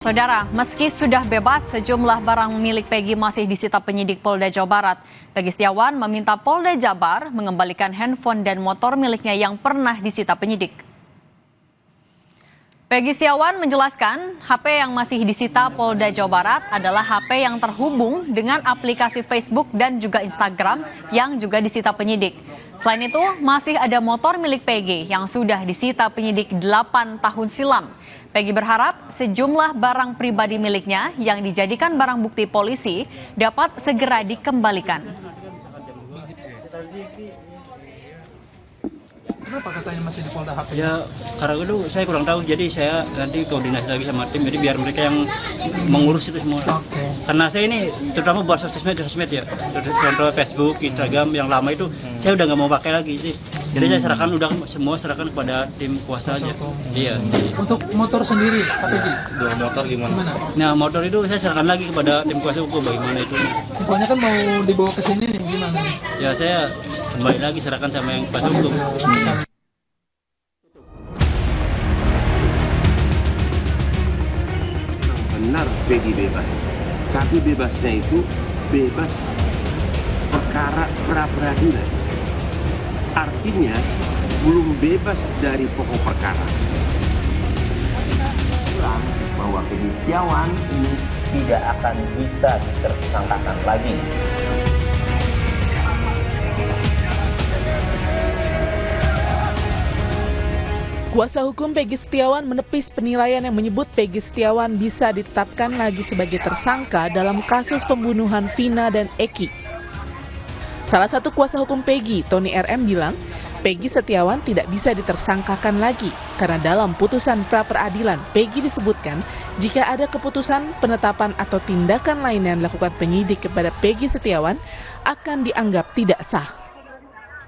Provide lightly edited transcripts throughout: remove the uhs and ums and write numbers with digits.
Saudara, meski sudah bebas, sejumlah barang milik Peggy masih disita penyidik Polda Jawa Barat. Peggy Setiawan meminta Polda Jabar mengembalikan handphone dan motor miliknya yang pernah disita penyidik. Peggy Setiawan menjelaskan, HP yang masih disita Polda Jawa Barat adalah HP yang terhubung dengan aplikasi Facebook dan juga Instagram yang juga disita penyidik. Selain itu, masih ada motor milik Peggy yang sudah disita penyidik 8 tahun silam. Peggy berharap sejumlah barang pribadi miliknya yang dijadikan barang bukti polisi dapat segera dikembalikan. Kenapa katanya masih di Polda HP? Ya, karena itu saya kurang tahu, jadi saya nanti koordinasi lagi sama tim, jadi biar mereka yang mengurus itu semua. Oke. Karena saya ini terutama buat sosmed ya, contoh Facebook, Instagram yang lama itu saya udah nggak mau pakai lagi sih. Jadi saya serahkan semua kepada tim kuasa aja. Iya. Untuk motor sendiri, apa sih? Dua motor gimana? Nah, motor itu saya serahkan lagi kepada tim kuasa hukum bagaimana itu. Infonya kan mau dibawa ke sini nih, gimana? Ya saya kembali lagi serahkan sama yang kuasa hukum. Benar Peggy bebas, tapi bebasnya itu bebas perkara pra-peradilan. Artinya belum bebas dari pokok perkara. Bahwa Peggy Setiawan ini tidak akan bisa ditersangkakan lagi. Kuasa hukum Peggy Setiawan menepis penilaian yang menyebut Peggy Setiawan bisa ditetapkan lagi sebagai tersangka dalam kasus pembunuhan Vina dan Eki. Salah satu kuasa hukum Peggy, Tony RM, bilang Peggy Setiawan tidak bisa ditersangkakan lagi karena dalam putusan pra-peradilan Peggy disebutkan jika ada keputusan penetapan atau tindakan lain yang dilakukan penyidik kepada Peggy Setiawan akan dianggap tidak sah.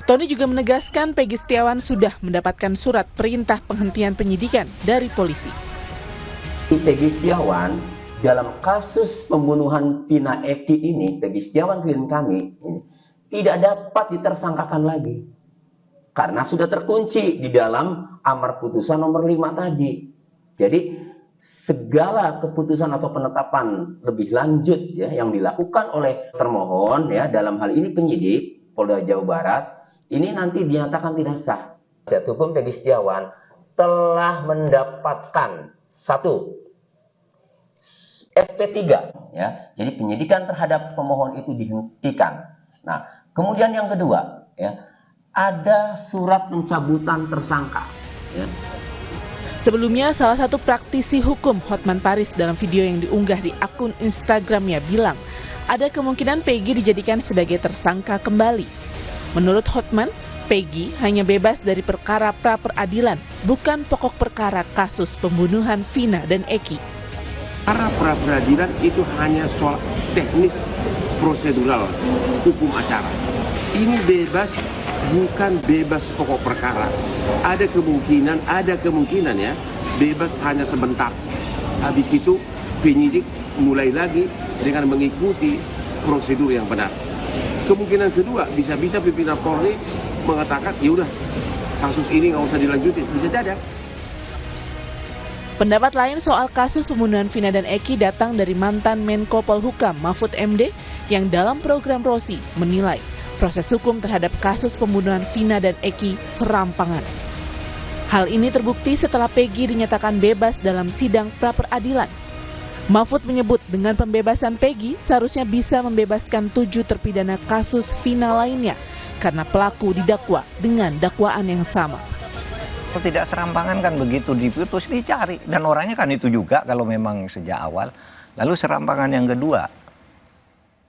Tony juga menegaskan Peggy Setiawan sudah mendapatkan surat perintah penghentian penyidikan dari polisi. Peggy Setiawan dalam kasus pembunuhan Vina Eki ini, Peggy Setiawan klien kami ini tidak dapat ditersangkakan lagi karena sudah terkunci di dalam amar putusan nomor 5 tadi. Jadi segala keputusan atau penetapan lebih lanjut ya yang dilakukan oleh termohon ya dalam hal ini penyidik Polda Jawa Barat ini nanti dinyatakan tidak sah. Penasihat hukum Peggy Setiawan telah mendapatkan satu SP3 ya. Jadi penyidikan terhadap pemohon itu dihentikan. Nah, kemudian yang kedua ya, ada surat pencabutan tersangka ya. Sebelumnya, salah satu praktisi hukum Hotman Paris dalam video yang diunggah di akun Instagramnya bilang ada kemungkinan Peggy dijadikan sebagai tersangka kembali. Menurut Hotman, Peggy hanya bebas dari perkara pra-peradilan, bukan pokok perkara kasus pembunuhan Vina dan Eki. Perkara pra-peradilan itu hanya soal teknis prosedural hukum acara. Ini bebas, bukan bebas pokok perkara. Ada kemungkinan ya, bebas hanya sebentar. Habis itu penyidik mulai lagi dengan mengikuti prosedur yang benar. Kemungkinan kedua, bisa-bisa pimpinan Polri mengatakan, ya udah, kasus ini nggak usah dilanjutin, bisa jadi. Pendapat lain soal kasus pembunuhan Vina dan Eki datang dari mantan Menko Polhukam Mahfud MD yang dalam program Rosi menilai proses hukum terhadap kasus pembunuhan Vina dan Eki serampangan. Hal ini terbukti setelah Peggy dinyatakan bebas dalam sidang pra-peradilan. Mahfud menyebut dengan pembebasan Peggy seharusnya bisa membebaskan 7 terpidana kasus Vina lainnya karena pelaku didakwa dengan dakwaan yang sama. Tidak serampangan kan begitu diputus dicari dan orangnya kan itu juga kalau memang sejak awal. Lalu serampangan yang kedua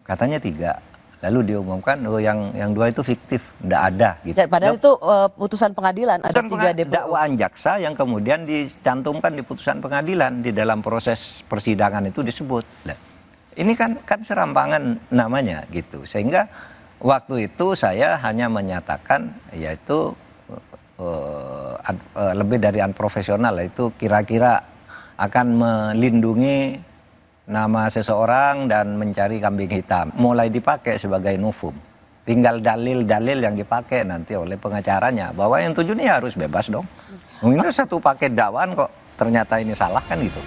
katanya 3. Lalu diumumkan yang 2 itu fiktif, tidak ada gitu. Dan padahal itu putusan pengadilan ada 3 DPO. Dakwaan jaksa yang kemudian dicantumkan di putusan pengadilan di dalam proses persidangan itu disebut. Nah, ini kan serampangan namanya gitu. Sehingga waktu itu saya hanya menyatakan yaitu lebih dari unprofesional, itu kira-kira akan melindungi nama seseorang dan mencari kambing hitam. Mulai dipakai sebagai novum. Tinggal dalil-dalil yang dipakai nanti oleh pengacaranya. Bahwa yang 7 ini harus bebas dong. Ini satu paket dakwaan kok ternyata ini salah kan gitu.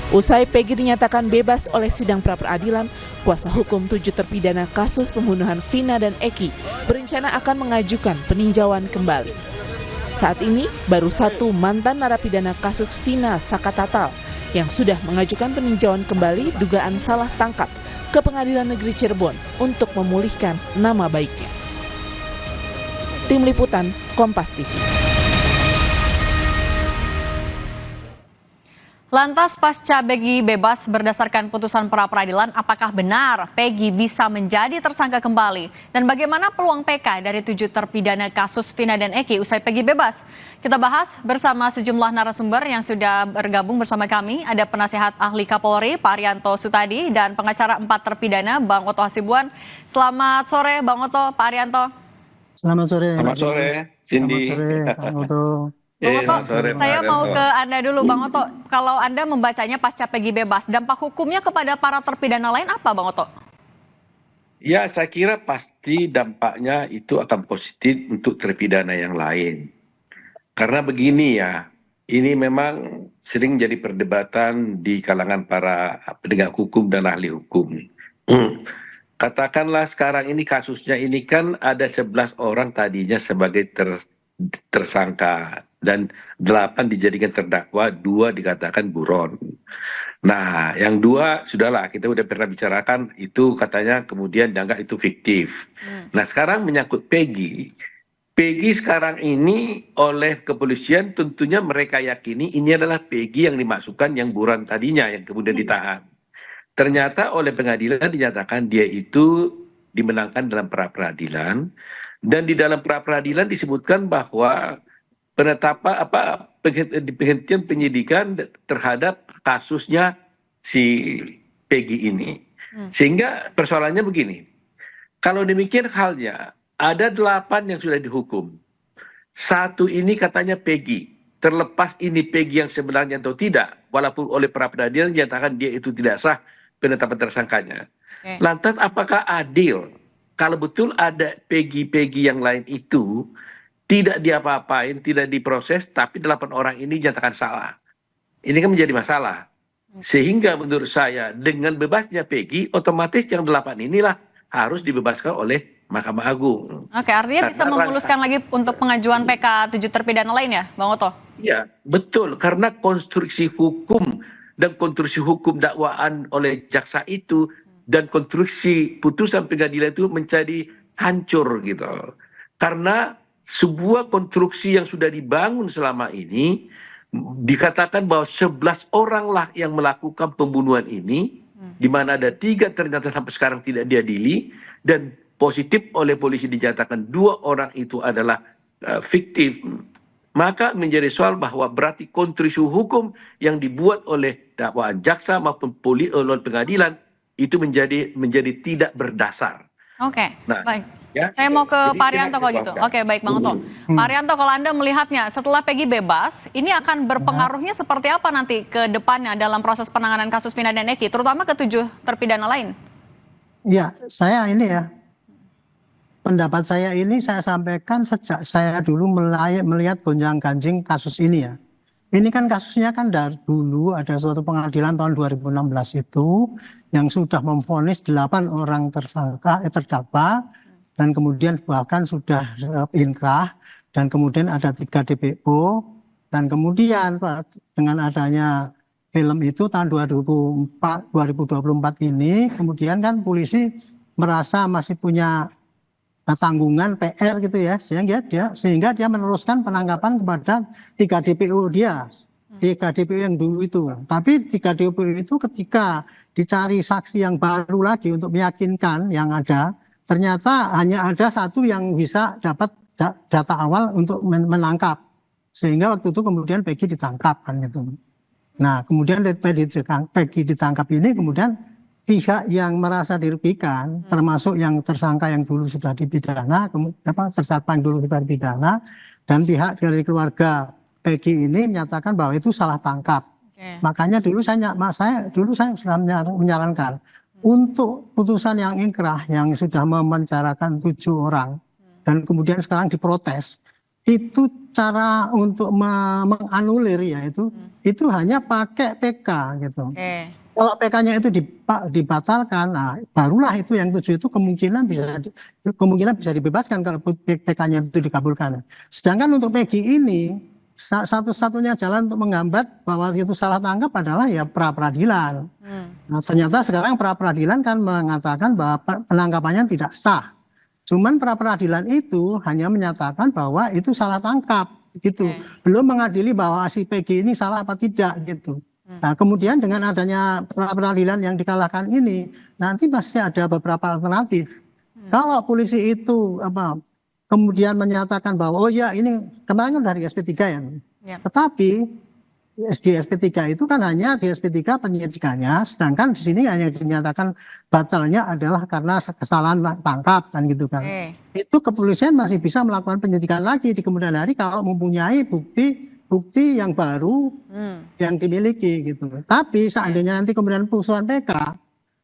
Usai Peggy dinyatakan bebas oleh sidang pra-peradilan, kuasa hukum 7 terpidana kasus pembunuhan Vina dan Eki berencana akan mengajukan peninjauan kembali. Saat ini, baru 1 mantan narapidana kasus Vina Sakatatal yang sudah mengajukan peninjauan kembali dugaan salah tangkap ke Pengadilan Negeri Cirebon untuk memulihkan nama baiknya. Tim Liputan, Kompas TV. Lantas pasca Peggy bebas berdasarkan putusan pra-peradilan, apakah benar Peggy bisa menjadi tersangka kembali? Dan bagaimana peluang PK dari 7 terpidana kasus Vina dan Eki usai Peggy bebas? Kita bahas bersama sejumlah narasumber yang sudah bergabung bersama kami. Ada penasihat ahli Kapolri, Pak Arianto Sutadi, dan pengacara 4 terpidana, Bang Oto Hasibuan. Selamat sore, Bang Oto, Pak Arianto. Selamat sore. Selamat sore, Cindy. Selamat sore, Bang Oto. Bang Oto, sore, saya Pak mau Arianto. ke Anda dulu, Bang Oto. Kalau Anda membacanya pasca Peggy bebas, dampak hukumnya kepada para terpidana lain apa, Bang Oto? Ya, saya kira pasti dampaknya itu akan positif untuk terpidana yang lain. Karena begini ya, ini memang sering jadi perdebatan di kalangan para penegak hukum dan ahli hukum. Katakanlah sekarang ini kasusnya ini kan ada 11 orang tadinya sebagai tersangka dan 8 dijadikan terdakwa, 2 dikatakan buron. Nah, yang 2 sudahlah kita udah pernah bicarakan itu katanya kemudian dianggap itu fiktif. Nah, sekarang menyangkut Peggy. Peggy sekarang ini oleh kepolisian tentunya mereka yakini ini adalah Peggy yang dimasukkan yang buron tadinya yang kemudian ditahan. Ternyata oleh pengadilan dinyatakan dia itu dimenangkan dalam pra-peradilan. Dan di dalam pra-peradilan disebutkan bahwa penghentian penyidikan terhadap kasusnya si Peggy ini. Sehingga persoalannya begini. Kalau demikian halnya, ada 8 yang sudah dihukum. 1 ini katanya Peggy. Terlepas ini Peggy yang sebenarnya atau tidak, walaupun oleh pra-peradilan dinyatakan dia itu tidak sah penetapan tersangkanya. Lantas apakah adil kalau betul ada Peggy yang lain itu tidak diapa-apain, tidak diproses, tapi 8 orang ini dinyatakan salah. Ini kan menjadi masalah. Sehingga menurut saya dengan bebasnya Peggy, otomatis yang 8 inilah harus dibebaskan oleh Mahkamah Agung. Oke, artinya bisa memuluskan lagi untuk pengajuan PK 7 terpidana lain ya, Bang Oto? Ya, betul. Karena konstruksi hukum dan konstruksi hukum dakwaan oleh jaksa itu dan konstruksi putusan pengadilan itu menjadi hancur gitu. Karena sebuah konstruksi yang sudah dibangun selama ini dikatakan bahwa 11 oranglah yang melakukan pembunuhan ini, di mana ada 3 ternyata sampai sekarang tidak diadili dan positif oleh polisi dinyatakan 2 orang itu adalah fiktif. Maka menjadi soal bahwa berarti konstruksi hukum yang dibuat oleh dakwaan jaksa maupun oleh pengadilan itu menjadi tidak berdasar. Oke, Nah, baik. ya, Saya mau ke jadi Pak Arianto tidak kalau gitu. disebabkan. Oke, baik Bang Oto. Pak Arianto, kalau Anda melihatnya setelah Peggy bebas, ini akan berpengaruhnya seperti apa nanti ke depannya dalam proses penanganan kasus Vina dan Eki, terutama ke 7 terpidana lain? Ya, saya ini ya, pendapat saya ini saya sampaikan sejak saya dulu melihat gonjang-ganjing kasus ini ya. Ini kan kasusnya kan dari dulu ada suatu pengadilan tahun 2016 itu yang sudah memvonis 8 orang terdakwa dan kemudian bahkan sudah inkrah dan kemudian ada 3 DPO dan kemudian dengan adanya film itu tahun 2024 ini kemudian kan polisi merasa masih punya tanggungan PR gitu ya, sehingga dia meneruskan penangkapan kepada 3 DPO dia, 3 DPO yang dulu itu. Tapi 3 DPO itu ketika dicari saksi yang baru lagi untuk meyakinkan yang ada, ternyata hanya ada 1 yang bisa dapat data awal untuk menangkap, sehingga waktu itu kemudian Peggy ditangkap kan gitu. Nah kemudian Peggy ditangkap ini kemudian pihak yang merasa dirugikan, termasuk yang tersangka yang dulu sudah dipidana, tersangka yang dulu sudah dipidana, dan pihak dari keluarga Peggy ini menyatakan bahwa itu salah tangkap. Makanya dulu saya sudah menyarankan untuk putusan yang ingkrah yang sudah memenjarakan 7 orang dan kemudian sekarang diprotes, itu cara untuk menganulir ya itu hanya pakai PK gitu. Oke. Kalau PK-nya itu dibatalkan, nah barulah itu yang 7 itu kemungkinan bisa dibebaskan kalau PK-nya itu dikabulkan. Sedangkan untuk PG ini satu-satunya jalan untuk menghambat bahwa itu salah tangkap adalah ya pra peradilan. Nah, ternyata sekarang pra peradilan kan mengatakan bahwa penangkapannya tidak sah. Cuman pra peradilan itu hanya menyatakan bahwa itu salah tangkap gitu. Belum mengadili bahwa si PG ini salah apa tidak gitu. Nah, kemudian dengan adanya pra peradilan yang dikalahkan ini, nanti pasti ada beberapa alternatif. Kalau polisi itu kemudian menyatakan bahwa oh ya ini kemarin kan dari SP3 ya. Tetapi di SP3 itu kan hanya di SP3 penyidikannya, sedangkan di sini hanya dinyatakan batalnya adalah karena kesalahan tangkap kan gitu kan. Itu kepolisian masih bisa melakukan penyidikan lagi di kemudian hari kalau mempunyai bukti yang baru yang dimiliki gitu. Tapi seandainya nanti kemudian putusan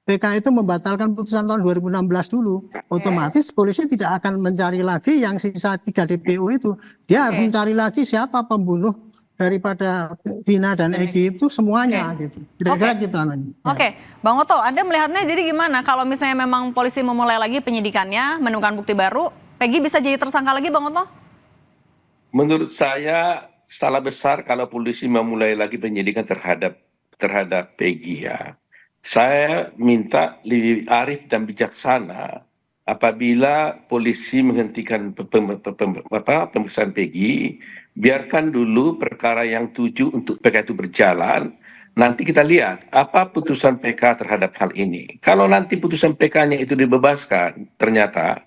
PK itu membatalkan putusan tahun 2016 dulu, otomatis polisi tidak akan mencari lagi yang sisa 3 DPO itu. Dia harus mencari lagi siapa pembunuh daripada Vina dan Egi itu semuanya gitu. Kira-kira gitu anaknya. Oke, Bang Oto, Anda melihatnya jadi gimana kalau misalnya memang polisi memulai lagi penyidikannya, menemukan bukti baru, Peggy bisa jadi tersangka lagi, Bang Oto? Menurut saya salah besar kalau polisi memulai lagi penyidikan terhadap Peggy ya. Saya minta lebih arif dan bijaksana apabila polisi menghentikan pemeriksaan Peggy, biarkan dulu perkara yang 7 untuk PK itu berjalan. Nanti kita lihat apa putusan PK terhadap hal ini. Kalau nanti putusan PK-nya itu dibebaskan ternyata,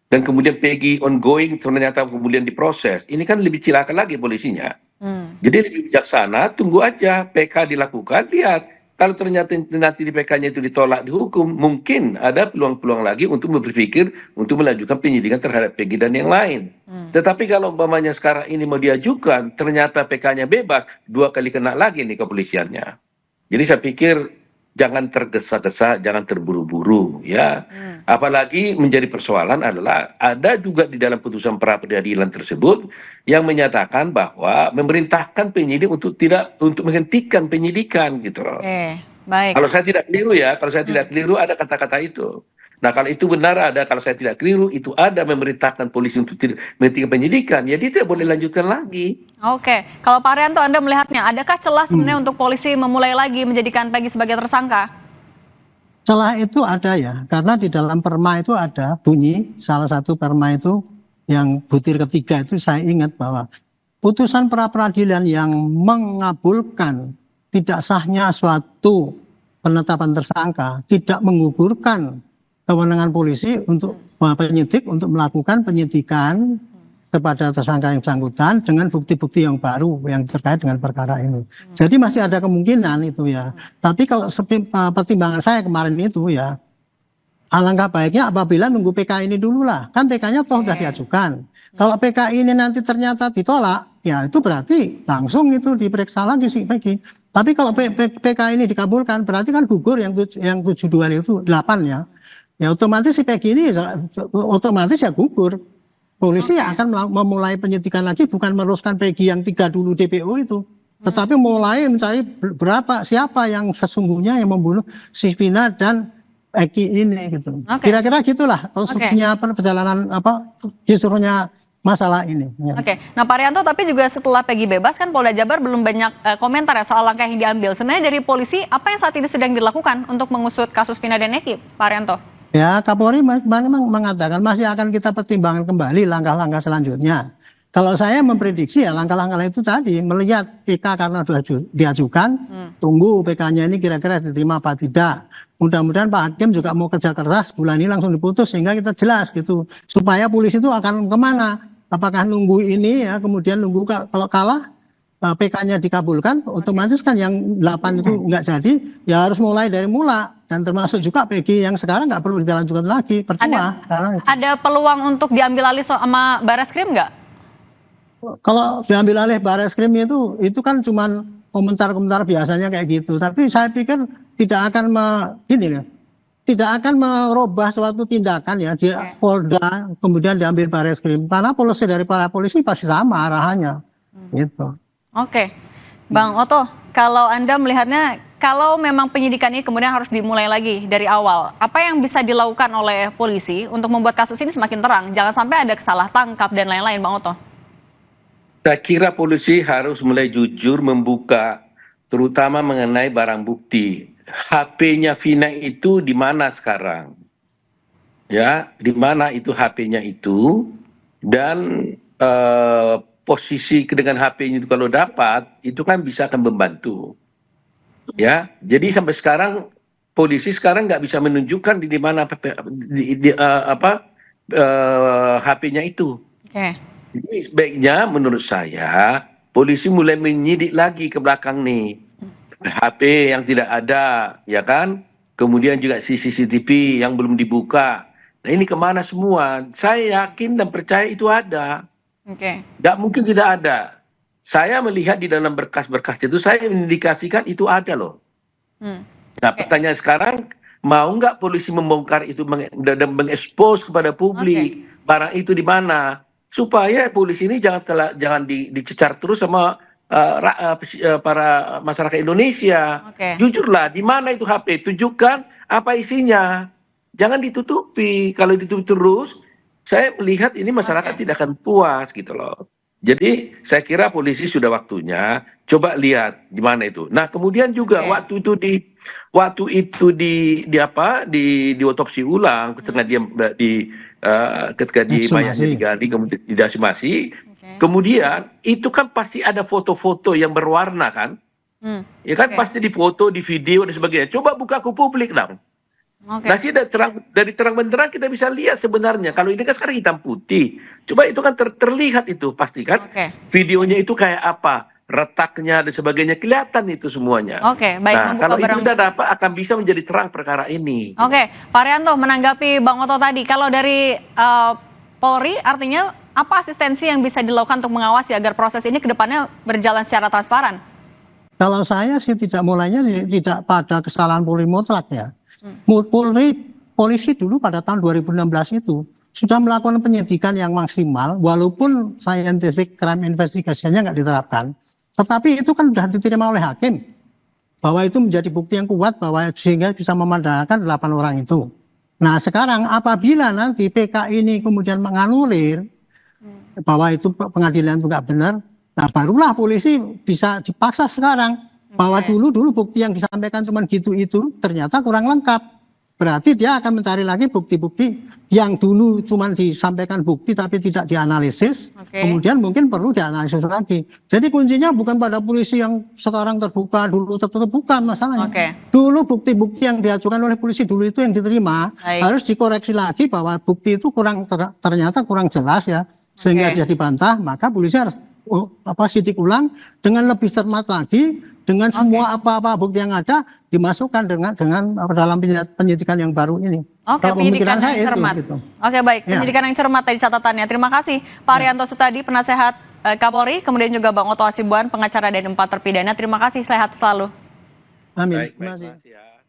dan kemudian Peggy ongoing ternyata kemudian diproses, ini kan lebih cilaka lagi polisinya. Jadi lebih bijaksana, tunggu aja PK dilakukan, lihat. Kalau ternyata nanti di PK-nya itu ditolak dihukum, mungkin ada peluang-peluang lagi untuk berpikir untuk melanjutkan penyidikan terhadap Peggy dan yang lain. Tetapi kalau umpamanya sekarang ini mau diajukan, ternyata PK-nya bebas, 2 kali kena lagi nih kepolisiannya. Jadi saya pikir jangan tergesa-gesa, jangan terburu-buru ya. Apalagi menjadi persoalan adalah ada juga di dalam putusan pra peradilan tersebut yang menyatakan bahwa memerintahkan penyidik untuk menghentikan penyidikan gitu loh. Baik. Kalau saya tidak keliru ya, kalau saya tidak keliru ada kata-kata itu. Nah kalau itu benar ada, kalau saya tidak keliru itu ada memerintahkan polisi untuk menghentikan penyidikan, ya dia tidak boleh lanjutkan lagi. Oke, kalau Pak Arianto Anda melihatnya, adakah celah sebenarnya untuk polisi memulai lagi menjadikan Peggy sebagai tersangka? Celah itu ada ya, karena di dalam perma itu ada bunyi, salah satu perma itu yang butir ketiga itu saya ingat bahwa putusan pra peradilan yang mengabulkan tidak sahnya suatu penetapan tersangka tidak menggugurkan kewenangan polisi untuk penyidik untuk melakukan penyidikan kepada tersangka yang bersangkutan dengan bukti-bukti yang baru yang terkait dengan perkara ini. Jadi masih ada kemungkinan itu ya. Tapi kalau pertimbangan saya kemarin itu ya, alangkah baiknya apabila nunggu PK ini dulu lah. Kan PK-nya toh sudah diajukan. Kalau PK ini nanti ternyata ditolak, ya itu berarti langsung itu diperiksa lagi si Peggy. Tapi kalau PK ini dikabulkan, berarti kan gugur yang 72 itu 8 ya. Ya otomatis si Peggy ini otomatis ya gugur. Polisi akan memulai penyidikan lagi, bukan meneruskan Peggy yang 3 dulu DPO itu, tetapi mulai mencari siapa yang sesungguhnya yang membunuh si Vina dan Eki ini gitu. Kira-kira gitulah konstruksinya perjalanan kisruhnya masalah ini. Ya. Nah Pak Arianto, tapi juga setelah Peggy bebas kan Polda Jabar belum banyak komentar ya soal langkah yang diambil. Sebenarnya dari polisi apa yang saat ini sedang dilakukan untuk mengusut kasus Vina dan Eki, Pak Arianto? Ya, Kapolri memang mengatakan masih akan kita pertimbangkan kembali langkah-langkah selanjutnya. Kalau saya memprediksi ya langkah-langkah itu tadi, melihat PK karena sudah diajukan, tunggu PK-nya ini kira-kira diterima apa tidak. Mudah-mudahan Pak Hakim juga mau kerja keras, bulan ini langsung diputus sehingga kita jelas gitu. Supaya polisi itu akan kemana? Apakah nunggu ini ya, kemudian nunggu kalau kalah, PK-nya dikabulkan, otomatis kan yang 8 itu nggak jadi, ya harus mulai dari mula. Dan termasuk juga Peggy yang sekarang nggak perlu dilanjutkan lagi, percuma. Ada peluang untuk diambil alih sama Barreskrim nggak? Kalau diambil alih Barreskrim itu kan cuman komentar-komentar biasanya kayak gitu. Tapi saya pikir tidak akan tidak akan merubah suatu tindakan ya di Polda kemudian diambil Barreskrim, karena polisi dari para polisi pasti sama arahannya gitu. Oke, Bang Oto, kalau Anda melihatnya kalau memang penyidikan ini kemudian harus dimulai lagi dari awal, apa yang bisa dilakukan oleh polisi untuk membuat kasus ini semakin terang? Jangan sampai ada salah tangkap dan lain-lain, Bang Oto. Saya kira polisi harus mulai jujur membuka, terutama mengenai barang bukti. HP-nya Vina itu di mana sekarang? Ya, di mana itu HP-nya itu? Dan posisi dengan HP-nya itu kalau dapat, itu kan bisa akan membantu. Ya, jadi sampai sekarang polisi sekarang nggak bisa menunjukkan di mana HP-nya itu. Oke. Jadi sebaiknya menurut saya polisi mulai menyidik lagi ke belakang nih. HP yang tidak ada, ya kan? Kemudian juga CCTV yang belum dibuka. Nah ini kemana semua? Saya yakin dan percaya itu ada. Oke. Nggak mungkin tidak ada. Saya melihat di dalam berkas-berkas itu, saya mengindikasikan itu ada loh. Nah pertanyaan sekarang, mau nggak polisi membongkar itu dan mengekspos kepada publik barang itu di mana? Supaya polisi ini jangan dicecar terus sama para masyarakat Indonesia. Jujurlah, di mana itu HP? Tunjukkan apa isinya. Jangan ditutupi. Kalau ditutupi terus, saya melihat ini masyarakat tidak akan puas gitu loh. Jadi saya kira polisi sudah waktunya coba lihat di mana itu. Nah kemudian juga waktu itu di otopsi ulang ketika mayatnya digali kemudian didasimasi. Kemudian itu kan pasti ada foto-foto yang berwarna kan, ya kan pasti difoto, di video dan sebagainya. Coba buka ke publik dong. Nah sih dari terang benderang kita bisa lihat sebenarnya. Kalau ini kan sekarang hitam putih. Coba itu kan terlihat itu pasti kan. Videonya itu kayak apa, retaknya dan sebagainya kelihatan itu semuanya. Oke, baik. Nah kalau itu sudah dapat akan bisa menjadi terang perkara ini. Oke, Pak Rianto menanggapi Bang Oto tadi. Kalau dari Polri artinya apa asistensi yang bisa dilakukan untuk mengawasi agar proses ini ke depannya berjalan secara transparan? Kalau saya sih tidak pada kesalahan Polri mutlak ya. Polisi dulu pada tahun 2016 itu sudah melakukan penyidikan yang maksimal, walaupun scientific crime investigation-nya nggak diterapkan, tetapi itu kan sudah diterima oleh hakim bahwa itu menjadi bukti yang kuat bahwa sehingga bisa memandangkan 8 orang itu. Nah sekarang apabila nanti PK ini kemudian menganulir bahwa itu pengadilan itu nggak benar, nah barulah polisi bisa dipaksa sekarang bahwa dulu bukti yang disampaikan cuma gitu itu ternyata kurang lengkap. Berarti dia akan mencari lagi bukti-bukti yang dulu cuma disampaikan bukti tapi tidak dianalisis, kemudian mungkin perlu dianalisis lagi. Jadi kuncinya bukan pada polisi yang sekarang terbuka, dulu tertutup, bukan masalahnya. Dulu bukti-bukti yang diajukan oleh polisi dulu itu yang diterima harus dikoreksi lagi bahwa bukti itu ternyata kurang jelas ya, sehingga dia dibantah, maka polisi harus sidik ulang dengan lebih cermat lagi, dengan semua apa-apa bukti yang ada dimasukkan dengan dalam penyidikan yang baru ini. Penyidikan yang cermat. Gitu. Oke, baik. Penyidikan yang cermat tadi catatannya. Terima kasih Pak Rianto Sutadi, penasehat Kapolri, kemudian juga Bang Oto Hasibuan, pengacara dari 4 terpidana. Terima kasih, sehat selalu. Amin. Terima kasih.